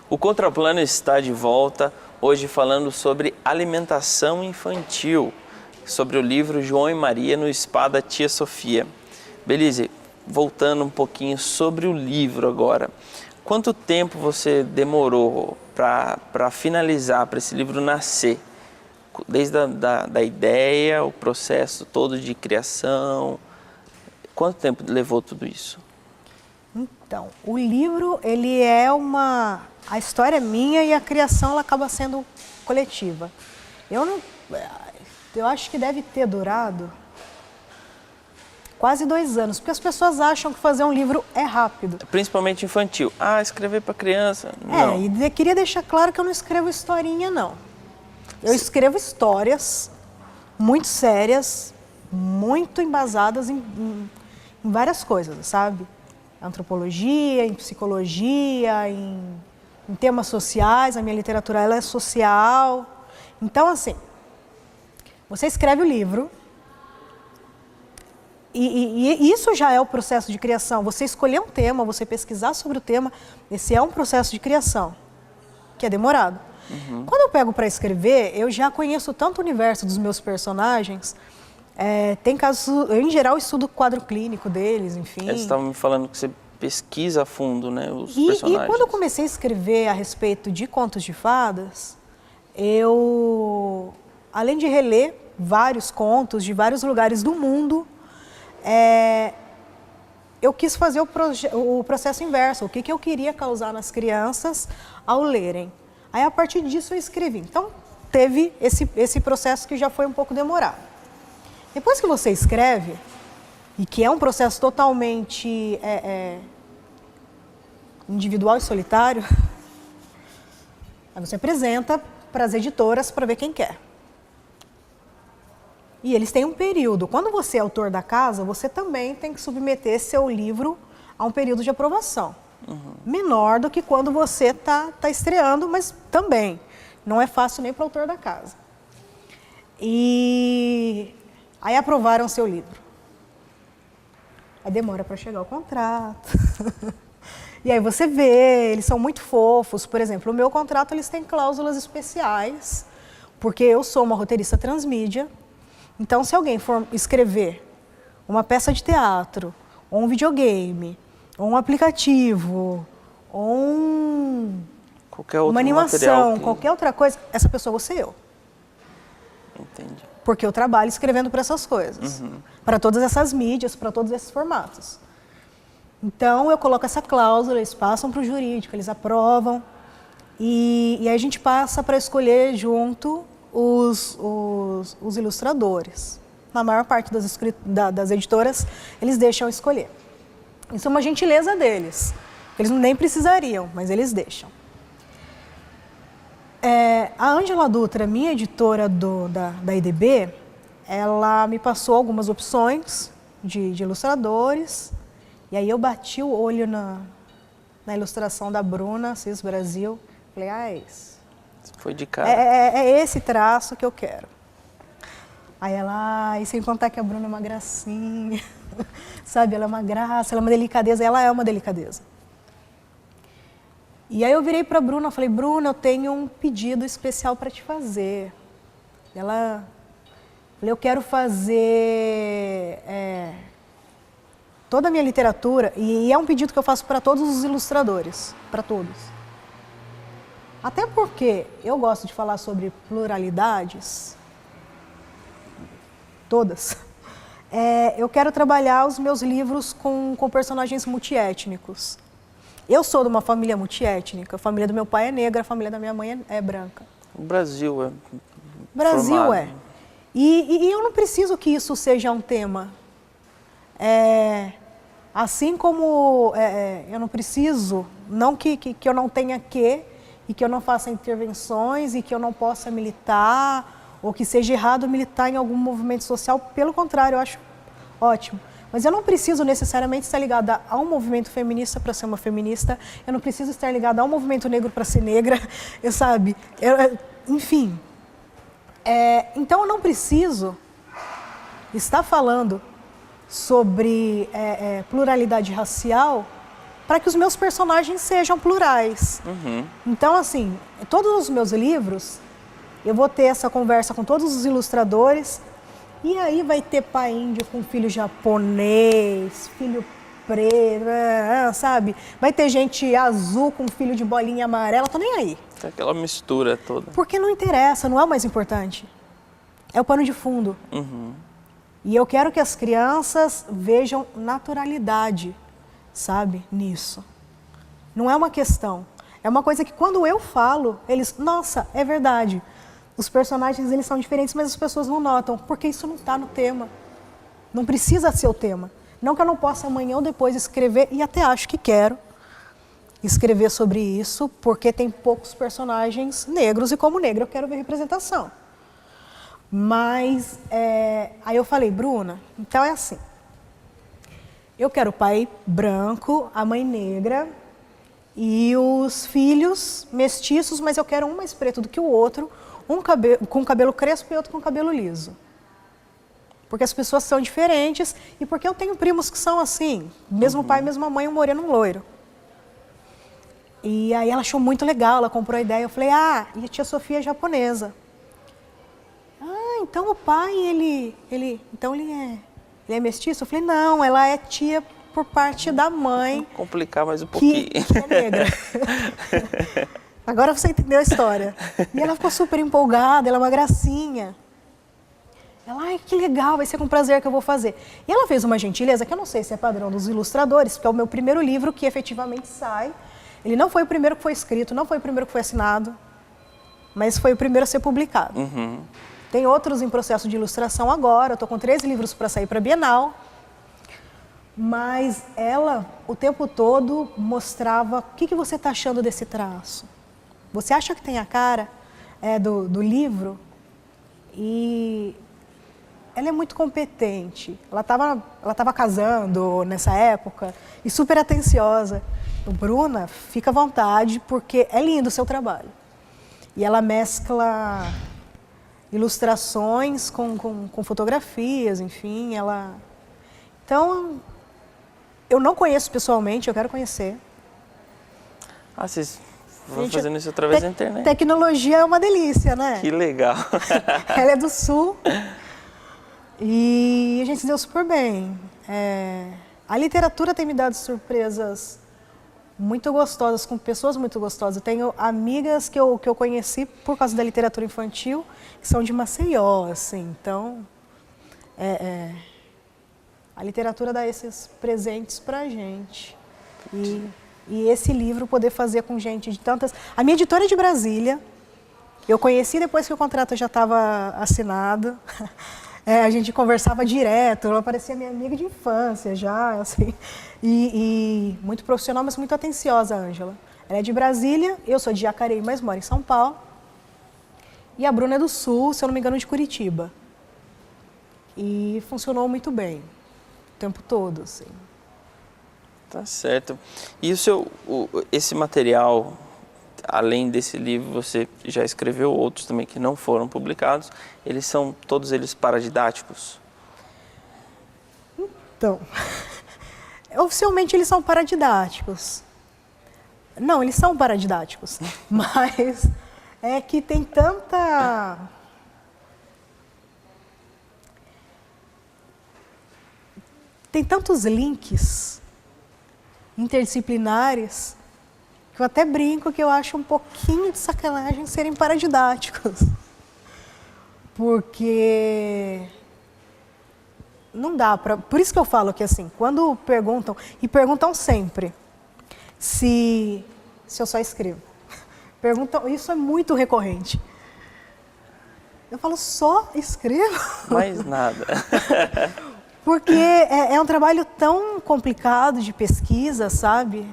O Contraplano está de volta, hoje falando sobre alimentação infantil, sobre o livro João e Maria no Spa da Tia Sofia. Belize, voltando um pouquinho sobre o livro agora. Quanto tempo você demorou para finalizar, para esse livro nascer? Desde da ideia, o processo todo de criação, quanto tempo levou tudo isso? Então, o livro, ele é a história é minha e a criação ela acaba sendo coletiva. Eu acho que deve ter durado quase 2 anos, porque as pessoas acham que fazer um livro é rápido. Principalmente infantil. Ah, escrever para criança? Não. E queria deixar claro que eu não escrevo historinha, não. Eu escrevo histórias muito sérias, muito embasadas em várias coisas, sabe? Antropologia, em psicologia, em temas sociais. A minha literatura ela é social. Então, assim, você escreve o livro e isso já é o processo de criação. Você escolher um tema, você pesquisar sobre o tema, esse é um processo de criação, que é demorado. Uhum. Quando eu pego para escrever, eu já conheço tanto o universo dos meus personagens. Tem casos, eu em geral estudo o quadro clínico deles, enfim. Você estava me falando que você pesquisa a fundo, né, os personagens. E quando eu comecei a escrever a respeito de contos de fadas, eu, além de reler vários contos de vários lugares do mundo, eu quis fazer o processo inverso, o que eu queria causar nas crianças ao lerem. Aí, a partir disso, eu escrevi. Então, teve esse processo que já foi um pouco demorado. Depois que você escreve, e que é um processo totalmente individual e solitário, aí você apresenta para as editoras para ver quem quer. E eles têm um período. Quando você é autor da casa, você também tem que submeter seu livro a um período de aprovação. Uhum. Menor do que quando você está estreando, mas também não é fácil nem para o autor da casa. E aí aprovaram o seu livro. Aí demora para chegar o contrato. E aí você vê, eles são muito fofos. Por exemplo, o meu contrato eles têm cláusulas especiais, porque eu sou uma roteirista transmídia. Então, se alguém for escrever uma peça de teatro, ou um videogame, ou um aplicativo, ou uma animação, qualquer outra coisa, essa pessoa vou ser eu. Entendi. Porque eu trabalho escrevendo para essas coisas, para todas essas mídias, para todos esses formatos. Então, eu coloco essa cláusula, eles passam para o jurídico, eles aprovam, e aí a gente passa para escolher junto os ilustradores. Na maior parte das editoras, eles deixam escolher. Isso é uma gentileza deles. Eles nem precisariam, mas eles deixam. A Ângela Dutra, minha editora da IDB, ela me passou algumas opções de ilustradores. E aí eu bati o olho na ilustração da Bruna Cis Brasil. Falei, é isso. Foi de cara. É esse traço que eu quero. Aí ela, e sem contar que a Bruna é uma gracinha, sabe? Ela é uma graça, ela é uma delicadeza, ela é uma delicadeza. E aí eu virei para a Bruna, falei, Bruna, eu tenho um pedido especial para te fazer. Ela, eu quero fazer toda a minha literatura, e é um pedido que eu faço para todos os ilustradores, para todos. Até porque eu gosto de falar sobre pluralidades, todas. Eu quero trabalhar os meus livros com personagens multiétnicos. Eu sou de uma família multiétnica, a família do meu pai é negra, a família da minha mãe é branca. O Brasil é Brasil formado. é. E eu não preciso que isso seja um tema. Assim como eu não preciso, não que eu não tenha e que eu não faça intervenções e que eu não possa militar ou que seja errado militar em algum movimento social. Pelo contrário, eu acho ótimo. Mas eu não preciso necessariamente estar ligada a um movimento feminista para ser uma feminista. Eu não preciso estar ligada a um movimento negro para ser negra, enfim. Então eu não preciso estar falando sobre pluralidade racial para que os meus personagens sejam plurais. Então, assim, todos os meus livros, eu vou ter essa conversa com todos os ilustradores, e aí vai ter pai índio com filho japonês, filho preto, sabe? Vai ter gente azul com filho de bolinha amarela, tô nem aí. Aquela mistura toda. Porque não interessa, não é o mais importante. É o pano de fundo. E eu quero que as crianças vejam naturalidade, sabe, nisso. Não é uma questão. É uma coisa que quando eu falo, eles, nossa, é verdade. Os personagens, eles são diferentes, mas as pessoas não notam, porque isso não está no tema. Não precisa ser o tema. Não que eu não possa amanhã ou depois escrever, e até acho que quero escrever sobre isso, porque tem poucos personagens negros, e como negra eu quero ver representação. Mas, aí eu falei, Bruna, então é assim, eu quero o pai branco, a mãe negra e os filhos mestiços, mas eu quero um mais preto do que o outro, um com cabelo crespo e outro com cabelo liso. Porque as pessoas são diferentes e porque eu tenho primos que são assim, mesmo pai, mesma mãe, um moreno, um loiro. E aí ela achou muito legal, ela comprou a ideia, eu falei, e a tia Sofia é japonesa. Então o pai, ele é mestiço? Eu falei, não, ela é tia por parte da mãe. Vou complicar mais um pouquinho. Que é negra. Agora você entendeu a história. E ela ficou super empolgada, ela é uma gracinha. Ela, que legal, vai ser com prazer que eu vou fazer. E ela fez uma gentileza, que eu não sei se é padrão dos ilustradores, porque é o meu primeiro livro que efetivamente sai. Ele não foi o primeiro que foi escrito, não foi o primeiro que foi assinado, mas foi o primeiro a ser publicado. Tem outros em processo de ilustração agora, eu estou com 3 livros para sair para a Bienal. Mas ela, o tempo todo, mostrava o que você está achando desse traço. Você acha que tem a cara do livro? E ela é muito competente. Ela tava casando nessa época e super atenciosa. Bruna, fica à vontade, porque é lindo o seu trabalho. E ela mescla ilustrações com fotografias, enfim, ela... Então, eu não conheço pessoalmente, eu quero conhecer. Vocês vão fazendo isso através da internet. Tecnologia é uma delícia, né? Que legal. Ela é do Sul e a gente se deu super bem. A literatura tem me dado surpresas muito gostosas, com pessoas muito gostosas. Eu tenho amigas que eu conheci por causa da literatura infantil, que são de Maceió, assim. Então, a literatura dá esses presentes pra gente. E esse livro poder fazer com gente de tantas... A minha editora é de Brasília. Eu conheci depois que o contrato já estava assinado. A gente conversava direto, ela parecia minha amiga de infância já, assim. E muito profissional, mas muito atenciosa, a Ângela. Ela é de Brasília, eu sou de Jacareí, mas moro em São Paulo. E a Bruna é do Sul, se eu não me engano, de Curitiba. E funcionou muito bem, o tempo todo, assim. Tá certo. E esse material, além desse livro, você já escreveu outros também que não foram publicados, todos eles paradidáticos? Então, oficialmente eles são paradidáticos. Não, eles são paradidáticos, mas é que tem tantos links interdisciplinares que eu até brinco que eu acho um pouquinho de sacanagem serem paradidáticos. Porque não dá para... Por isso que eu falo que, assim, quando perguntam, e perguntam sempre, se eu só escrevo. Perguntam, isso é muito recorrente. Eu falo, só escrevo? Mais nada. Porque é um trabalho tão complicado de pesquisa, sabe?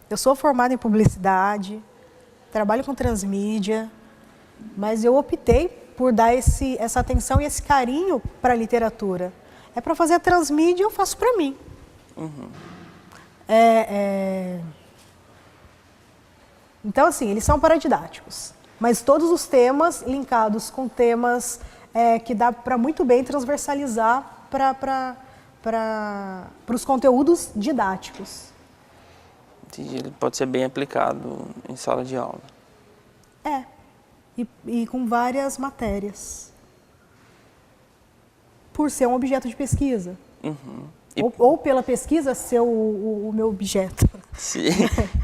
Eu sou formada em publicidade, trabalho com transmídia, mas eu optei por dar essa atenção e esse carinho para a literatura. É para fazer a transmídia, eu faço para mim. Então, assim, eles são paradidáticos, mas todos os temas linkados com temas que dá para muito bem transversalizar para os conteúdos didáticos. Entendi. Ele pode ser bem aplicado em sala de aula. É, e com várias matérias. Por ser um objeto de pesquisa. Uhum. Ou pela pesquisa ser o meu objeto. Sim.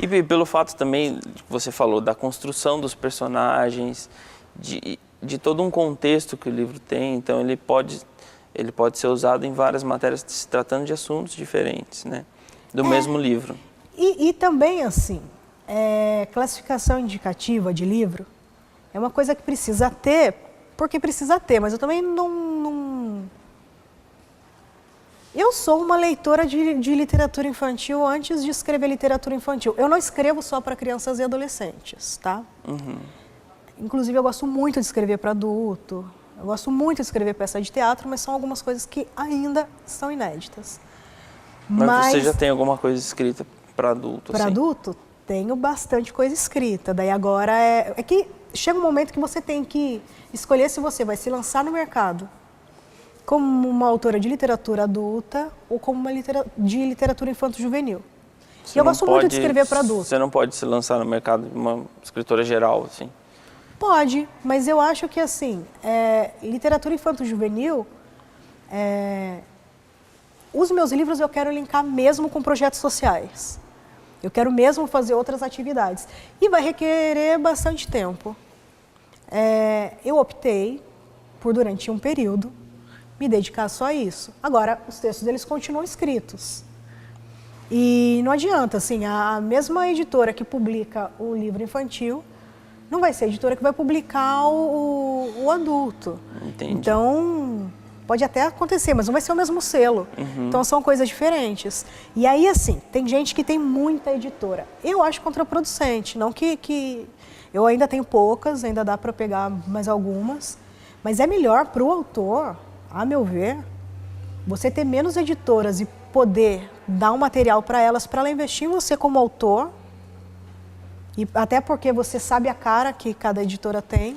E pelo fato também, que você falou, da construção dos personagens, de todo um contexto que o livro tem, então ele pode ser usado em várias matérias, se tratando de assuntos diferentes, né? Do mesmo livro. E também, assim, classificação indicativa de livro é uma coisa que precisa ter, porque precisa ter, mas eu também não... Eu sou uma leitora de literatura infantil antes de escrever literatura infantil. Eu não escrevo só para crianças e adolescentes, tá? Uhum. Inclusive, eu gosto muito de escrever para adulto, eu gosto muito de escrever peça de teatro, mas são algumas coisas que ainda são inéditas. Mas você já tem alguma coisa escrita para adulto? Para adulto, tenho bastante coisa escrita. Daí agora é que chega um momento que você tem que escolher se você vai se lançar no mercado como uma autora de literatura adulta ou como uma de literatura infanto-juvenil. E eu gosto muito de escrever para adulto. Você não pode se lançar no mercado de uma escritora geral, assim? Pode, mas eu acho que, assim, literatura infanto-juvenil, os meus livros eu quero linkar mesmo com projetos sociais. Eu quero mesmo fazer outras atividades. E vai requerer bastante tempo. Eu optei por, durante um período, me dedicar só a isso. Agora, os textos, eles continuam escritos. E não adianta, assim, a mesma editora que publica o livro infantil não vai ser a editora que vai publicar o adulto. Entendi. Então, pode até acontecer, mas não vai ser o mesmo selo. Uhum. Então, são coisas diferentes. E aí, assim, tem gente que tem muita editora. Eu acho contraproducente, não que eu ainda tenho poucas, ainda dá para pegar mais algumas, mas é melhor para o autor, a meu ver, você ter menos editoras e poder dar um material para elas investir em você como autor, e até porque você sabe a cara que cada editora tem.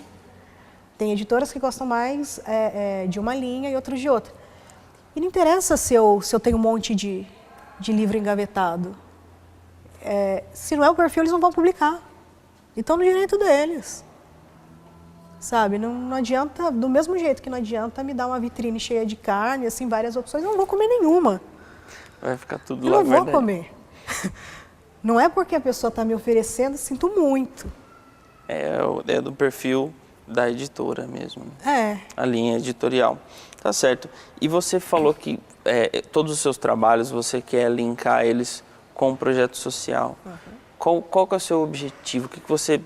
Tem editoras que gostam mais de uma linha e outras de outra. E não interessa se eu tenho um monte de livro engavetado. Se não é o perfil, eles não vão publicar. E estão no direito deles. Sabe, não adianta, do mesmo jeito que não adianta me dar uma vitrine cheia de carne, assim, várias opções, eu não vou comer nenhuma. Vai ficar tudo lá. Eu não vou comer. Não é porque a pessoa está me oferecendo, sinto muito. É do perfil da editora mesmo. A linha editorial. Tá certo. E você falou que todos os seus trabalhos você quer linkar eles com um projeto social. Uhum. Qual que é o seu objetivo? O que você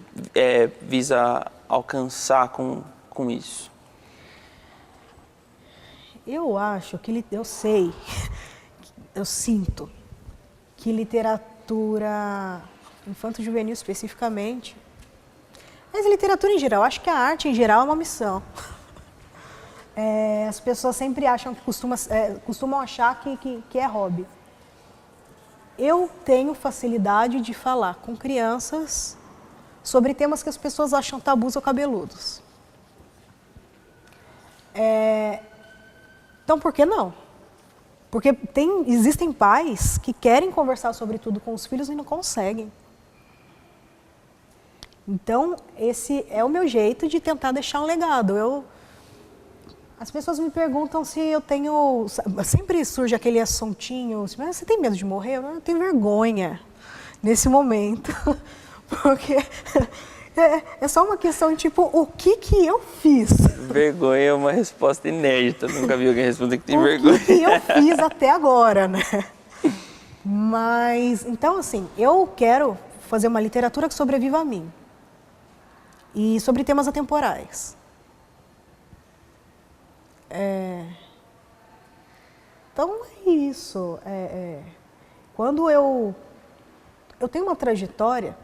visa alcançar com isso? Eu acho que, eu sei, eu sinto que literatura infanto-juvenil especificamente, mas literatura em geral, acho que a arte em geral é uma missão. As pessoas sempre acham que costumam achar que é hobby. Eu tenho facilidade de falar com crianças sobre temas que as pessoas acham tabus ou cabeludos. Então, por que não? Porque existem pais que querem conversar sobre tudo com os filhos e não conseguem. Então, esse é o meu jeito de tentar deixar um legado. As pessoas me perguntam se eu tenho... Sempre surge aquele assuntinho, mas você tem medo de morrer? Eu tenho vergonha nesse momento. Porque é só uma questão, tipo, o que eu fiz? Vergonha é uma resposta inédita. Nunca vi alguém responder que tem vergonha. O que eu fiz até agora, né? Mas, então, assim, eu quero fazer uma literatura que sobreviva a mim. E sobre temas atemporais. Então, é isso. Quando eu tenho uma trajetória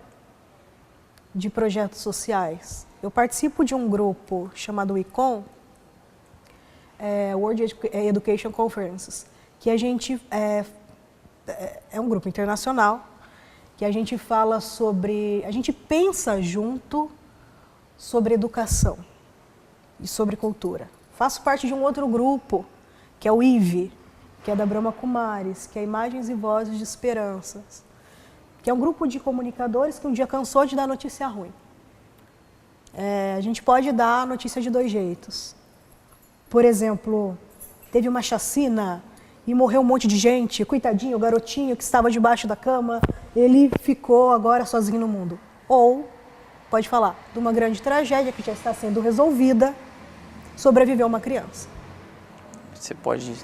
de projetos sociais. Eu participo de um grupo chamado ICON, World Education Conferences, que a gente é um grupo internacional, que a gente fala a gente pensa junto sobre educação e sobre cultura. Faço parte de um outro grupo, que é o IVE, que é da Brahma Kumaris, que é Imagens e Vozes de Esperanças. que é um grupo de comunicadores que um dia cansou de dar notícia ruim. A gente pode dar notícia de 2 jeitos. Por exemplo, teve uma chacina e morreu um monte de gente, coitadinho, o garotinho que estava debaixo da cama, ele ficou agora sozinho no mundo. Ou pode falar de uma grande tragédia que já está sendo resolvida, sobreviveu uma criança. Você pode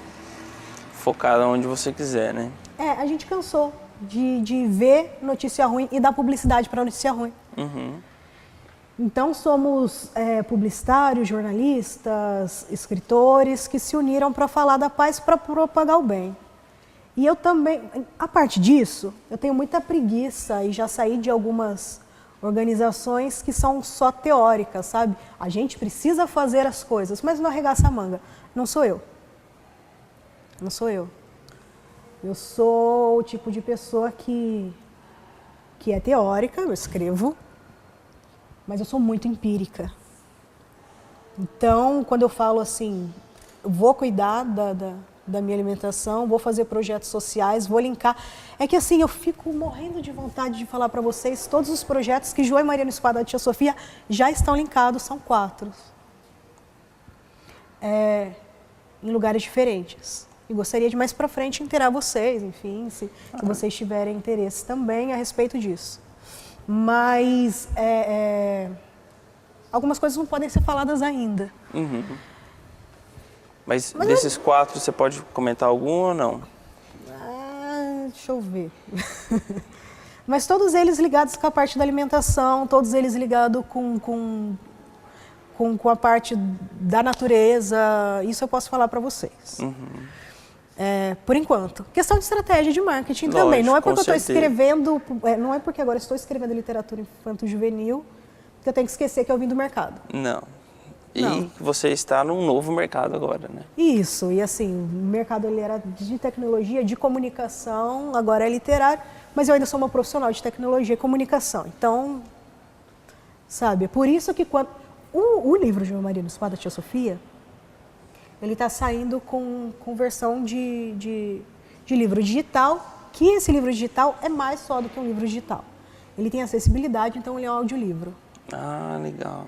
focar onde você quiser, né? A gente cansou de ver notícia ruim e dar publicidade para notícia ruim. Uhum. Então somos publicitários, jornalistas, escritores que se uniram para falar da paz, para propagar o bem. E eu também, a parte disso, eu tenho muita preguiça e já saí de algumas organizações que são só teóricas, sabe? A gente precisa fazer as coisas, mas não arregaça a manga. Não sou eu. Não sou eu. Eu sou o tipo de pessoa que é teórica, eu escrevo, mas eu sou muito empírica. Então, quando eu falo assim, eu vou cuidar da minha alimentação, vou fazer projetos sociais, vou linkar. É que assim, eu fico morrendo de vontade de falar para vocês todos os projetos que João e Maria no Espada da Tia Sofia já estão linkados, são 4. Em lugares diferentes. E gostaria de mais para frente inteirar vocês, enfim, se vocês tiverem interesse também a respeito disso. Mas algumas coisas não podem ser faladas ainda. Uhum. Mas desses 4, você pode comentar algum ou não? Deixa eu ver. Mas todos eles ligados com a parte da alimentação, todos eles ligados com a parte da natureza, isso eu posso falar para vocês. Uhum. Por enquanto. Questão de estratégia de marketing. Lógico, também. Não é porque eu estou certeza. escrevendo, não é porque agora estou escrevendo literatura infanto-juvenil que eu tenho que esquecer que eu vim do mercado. Não. E Não. você está num novo mercado agora, né? Isso, e assim, o mercado ele era de tecnologia, de comunicação, agora é literário, mas eu ainda sou uma profissional de tecnologia e comunicação. Então, sabe, é por isso que quando o livro de João Maria no Espada da Tia Sofia, ele está saindo com versão de livro digital, que esse livro digital é mais só do que um livro digital. Ele tem acessibilidade, então ele é um audiolivro. Ah, legal.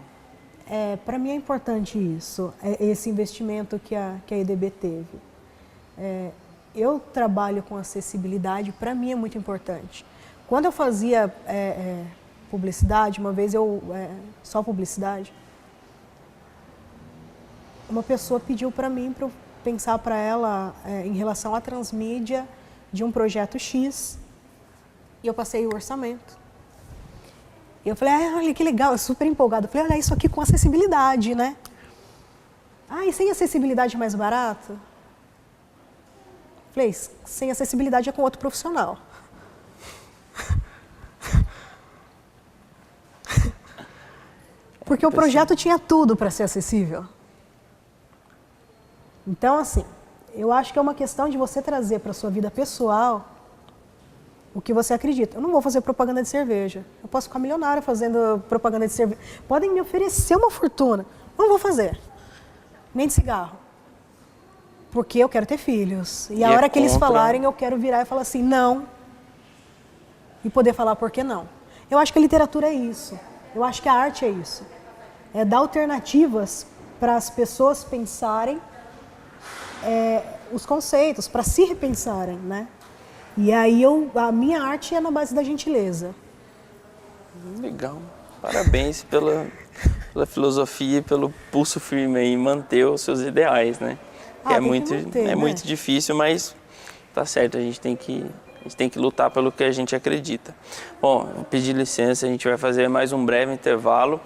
Para mim é importante isso, esse investimento que a EDB teve. Eu trabalho com acessibilidade, para mim é muito importante. Quando eu fazia publicidade, uma vez só publicidade, uma pessoa pediu para mim para eu pensar para ela em relação à transmídia de um projeto X, e eu passei o orçamento. E eu falei, olha que legal, eu super empolgada. Eu falei, olha isso aqui com acessibilidade, né? E sem acessibilidade é mais barato? Eu falei, sem acessibilidade é com outro profissional. Porque o projeto tinha tudo para ser acessível. Então, assim, eu acho que é uma questão de você trazer para a sua vida pessoal o que você acredita. Eu não vou fazer propaganda de cerveja. Eu posso ficar milionária fazendo propaganda de cerveja. Podem me oferecer uma fortuna. Não vou fazer. Nem de cigarro. Porque eu quero ter filhos. E a hora que eles falarem, eu quero virar e falar assim, não. E poder falar por que não. Eu acho que a literatura é isso. Eu acho que a arte é isso. É dar alternativas para as pessoas pensarem os conceitos, para se repensarem, né? E aí a minha arte é na base da gentileza. Legal. Parabéns pela filosofia e pelo pulso firme aí, manter os seus ideais, né? É muito difícil, mas tá certo, a gente tem que lutar pelo que a gente acredita. Bom, vou pedir licença, a gente vai fazer mais um breve intervalo.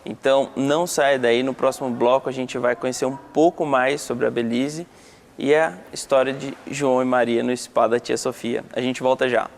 Então, não saia daí, no próximo bloco a gente vai conhecer um pouco mais sobre a Belize e a história de João e Maria no Espada da Tia Sofia. A gente volta já.